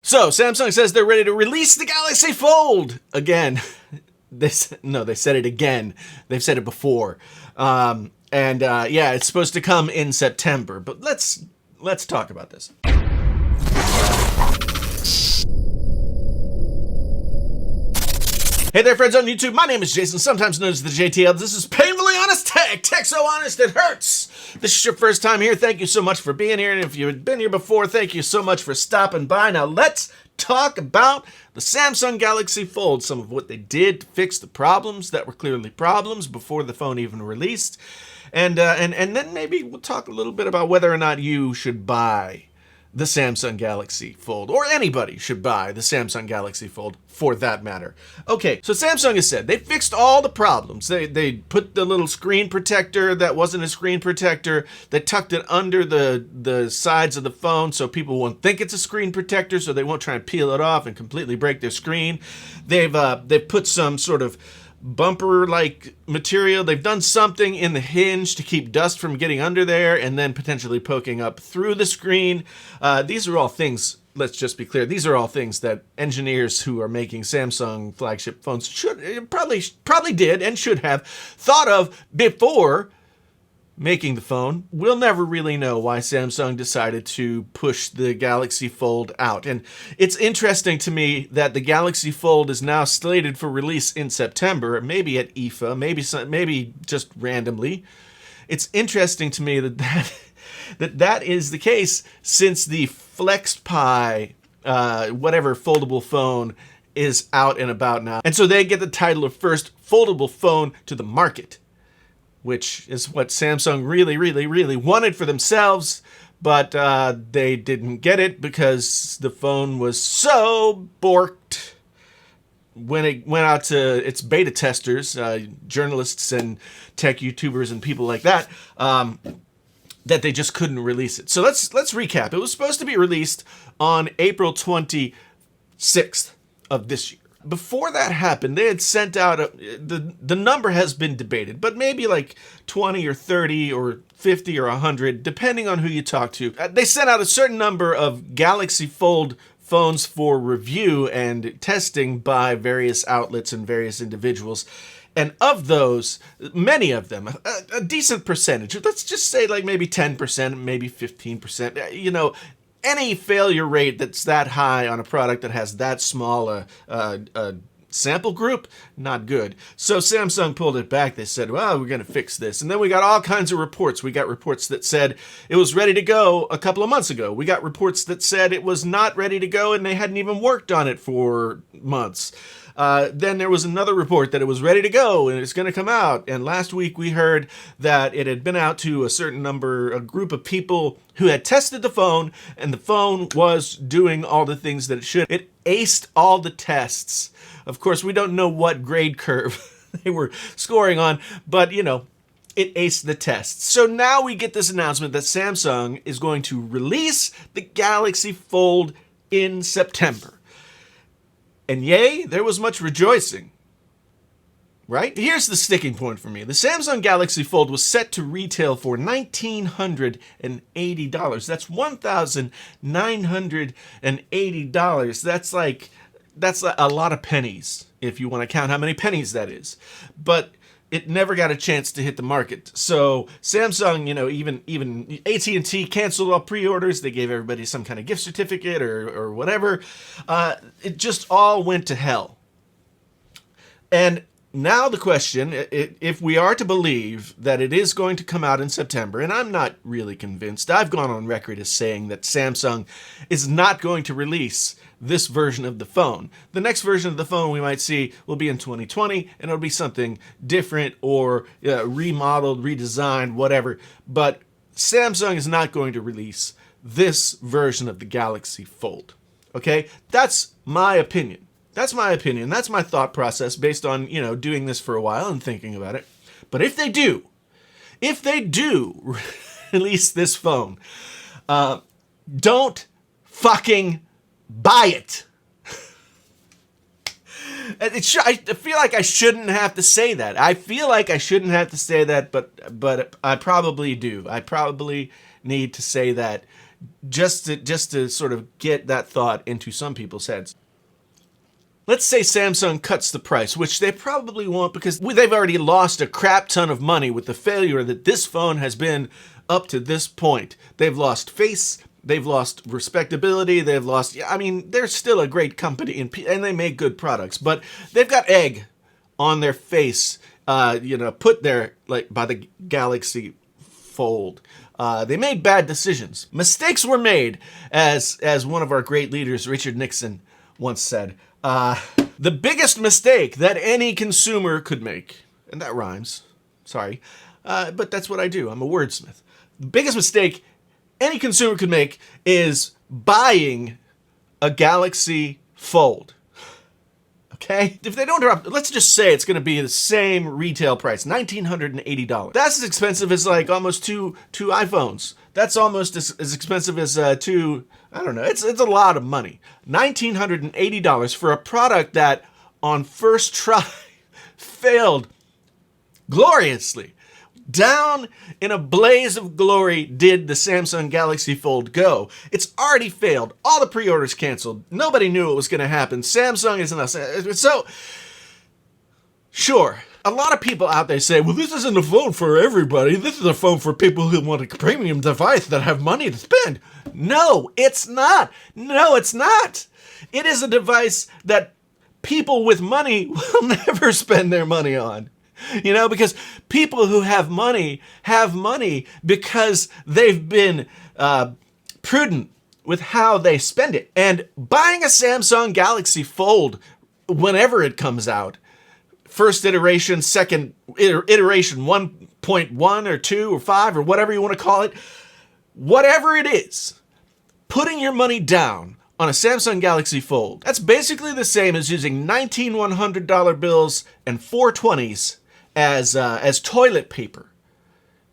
So Samsung says they're ready to release the Galaxy Fold again. They said it again. They've said it before. Yeah, it's supposed to come in September. But let's talk about this. Hey there, friends on YouTube. My name is Jason, sometimes known as the JTL. This is Painfully Honest Tech. Tech so honest it hurts. This is your first time here. Thank you so much for being here. And if you've been here before, thank you so much for stopping by. Now let's talk about the Samsung Galaxy Fold. Some of what they did to fix the problems that were clearly problems before the phone even released. And then maybe we'll talk a little bit about whether or not you should buy the Samsung Galaxy Fold, or anybody should buy the Samsung Galaxy Fold for that matter. Okay, so Samsung has said they fixed all the problems. They put the little screen protector that wasn't a screen protector. They tucked it under the sides of the phone so people won't think it's a screen protector, so they won't try and peel it off and completely break their screen. They've put some sort of bumper-like material. They've done something in the hinge to keep dust from getting under there and then potentially poking up through the screen. These are all things, let's just be clear, these are all things that engineers who are making Samsung flagship phones should probably did and should have thought of before making the phone. We'll never really know why Samsung decided to push the Galaxy Fold out. And it's interesting to me that the Galaxy Fold is now slated for release in September, maybe at IFA, maybe just randomly. It's interesting to me that is the case, since the FlexPi, whatever foldable phone, is out and about now. And so they get the title of first foldable phone to the market, which is what Samsung really wanted for themselves, but they didn't get it because the phone was so borked when it went out to its beta testers, journalists and tech YouTubers and people like that, that they just couldn't release it. So let's recap. It was supposed to be released on April 26th of this year. Before that happened, they had sent out the number has been debated, but maybe like 20 or 30 or 50 or 100, depending on who you talk to. They sent out a certain number of Galaxy Fold phones for review and testing by various outlets and various individuals. And of those, many of them, a decent percentage, let's just say like maybe 10%, maybe 15%, any failure rate that's that high on a product that has that small a sample group, not good. So Samsung pulled it back. They said, well, we're going to fix this. And then we got all kinds of reports. We got reports that said it was ready to go a couple of months ago. We got reports that said it was not ready to go and they hadn't even worked on it for months. Then there was another report that it was ready to go and it's going to come out. And last week we heard that it had been out to a group of people who had tested the phone, and the phone was doing all the things that it should. It aced all the tests. Of course, we don't know what grade curve they were scoring on, but it aced the tests. So now we get this announcement that Samsung is going to release the Galaxy Fold in September. And yay, there was much rejoicing, right? Here's the sticking point for me. The Samsung Galaxy Fold was set to retail for $1,980. That's $1,980. That's a lot of pennies, if you want to count how many pennies that is. But it never got a chance to hit the market. So Samsung, even AT&T canceled all pre-orders. They gave everybody some kind of gift certificate or whatever. It just all went to hell. And now the question, if we are to believe that it is going to come out in September, and I'm not really convinced. I've gone on record as saying that Samsung is not going to release this version of the phone. The next version of the phone we might see will be in 2020, and it'll be something different or remodeled, redesigned, whatever. But Samsung is not going to release this version of the Galaxy Fold. Okay? That's my opinion. That's my opinion. That's my thought process based on, doing this for a while and thinking about it. But if they do release this phone, don't fucking buy it. I feel like I shouldn't have to say that. But I probably do. I probably need to say that just to sort of get that thought into some people's heads. Let's say Samsung cuts the price, which they probably won't because they've already lost a crap ton of money with the failure that this phone has been up to this point. They've lost face, they've lost respectability, they've lost, I mean, they're still a great company and they make good products, but they've got egg on their face, put there like by the Galaxy Fold. They made bad decisions. Mistakes were made, as one of our great leaders, Richard Nixon, once said. The biggest mistake that any consumer could make, and that rhymes, sorry, but that's what I do. I'm a wordsmith. The biggest mistake any consumer could make is buying a Galaxy Fold. Okay? If they don't drop, let's just say it's going to be the same retail price, $1,980. That's as expensive as like almost two iPhones. That's almost as expensive as two, I don't know, it's a lot of money. $1,980 for a product that on first try failed gloriously. Down in a blaze of glory did the Samsung Galaxy Fold go. It's already failed. All the pre-orders canceled. Nobody knew it was going to happen. Samsung isn't us. So, sure, a lot of people out there say, well, this isn't a phone for everybody. This is a phone for people who want a premium device that have money to spend. No, it's not. No, it's not. It is a device that people with money will never spend their money on. You know, because people who have money because they've been prudent with how they spend it. And buying a Samsung Galaxy Fold whenever it comes out, first iteration, second iteration 1.1 or 2 or 5 or whatever you want to call it, whatever it is, putting your money down on a Samsung Galaxy Fold, that's basically the same as using 19 $100 bills and 420s as toilet paper.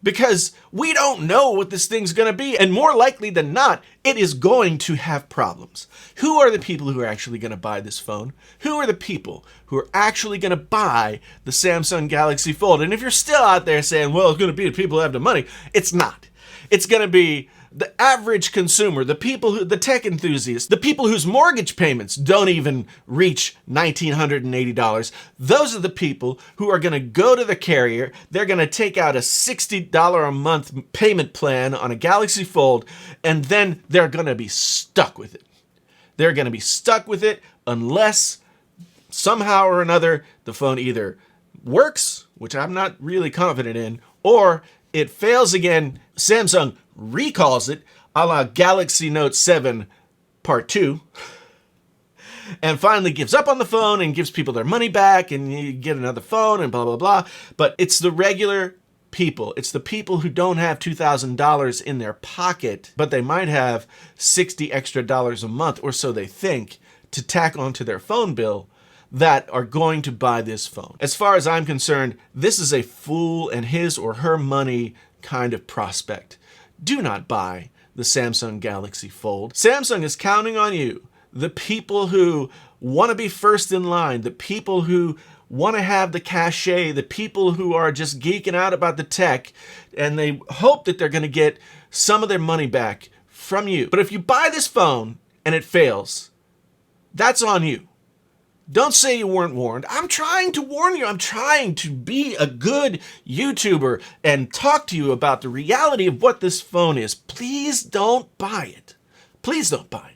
Because we don't know what this thing's going to be, and more likely than not, it is going to have problems. Who are the people who are actually going to buy this phone? Who are the people who are actually going to buy the Samsung Galaxy Fold? And if you're still out there saying, well, it's going to be the people who have the money, it's not. It's going to be the average consumer, the people the tech enthusiasts, the people whose mortgage payments don't even reach $1,980. Those are the people who are going to go to the carrier. They're going to take out a $60 a month payment plan on a Galaxy Fold, and then they're going to be stuck with it. They're going to be stuck with it unless somehow or another the phone either works, which I'm not really confident in, or it fails again. Samsung recalls it, a la Galaxy Note 7 Part 2, and finally gives up on the phone and gives people their money back, and you get another phone and blah, blah, blah. But it's the regular people. It's the people who don't have $2,000 in their pocket, but they might have $60 extra a month, or so they think, to tack onto their phone bill, that are going to buy this phone. As far as I'm concerned, this is a fool and his or her money kind of prospect. Do not buy the Samsung Galaxy Fold. Samsung is counting on you, the people who want to be first in line, the people who want to have the cachet, the people who are just geeking out about the tech, and they hope that they're going to get some of their money back from you. But if you buy this phone and it fails, that's on you. Don't say you weren't warned. I'm trying to warn you. I'm trying to be a good YouTuber and talk to you about the reality of what this phone is. Please don't buy it. Please don't buy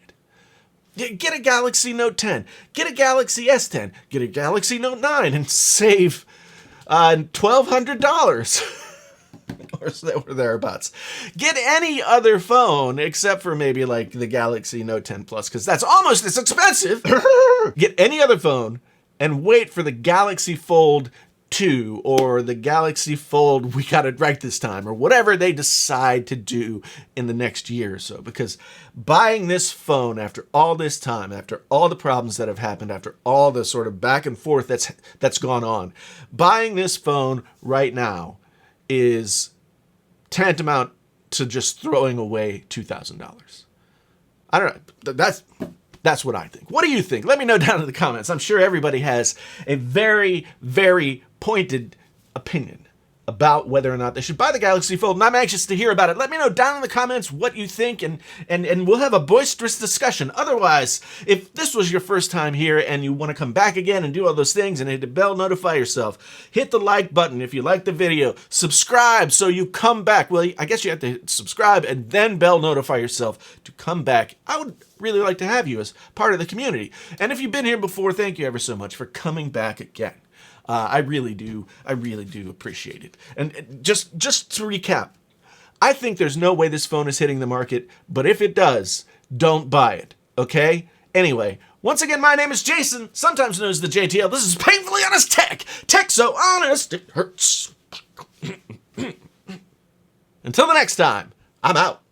it. Get a Galaxy Note 10. Get a Galaxy S10. Get a Galaxy Note 9 and save $1,200. or thereabouts. Get any other phone except for maybe like the Galaxy Note 10 Plus, because that's almost as expensive. Get any other phone and wait for the Galaxy Fold 2 or the Galaxy Fold, we got it right this time, or whatever they decide to do in the next year or so. Because buying this phone after all this time, after all the problems that have happened, after all the sort of back and forth that's gone on, buying this phone right now is tantamount to just throwing away $2,000. I don't know. That's what I think. What do you think? Let me know down in the comments. I'm sure everybody has a very, very pointed opinion. about whether or not they should buy the Galaxy Fold, and I'm anxious to hear about it. Let me know down in the comments what you think, and we'll have a boisterous discussion. Otherwise, if this was your first time here and you want to come back again and do all those things and hit the bell, notify yourself, hit the like button if you like the video, subscribe so you come back. Well, I guess you have to subscribe and then bell notify yourself to come back. I would really like to have you as part of the community. And if you've been here before, thank you ever so much for coming back again. I really do appreciate it. And just to recap, I think there's no way this phone is hitting the market, but if it does, don't buy it, okay? Anyway, once again, my name is Jason, sometimes known as the JTL. This is Painfully Honest Tech. Tech so honest, it hurts. Until the next time, I'm out.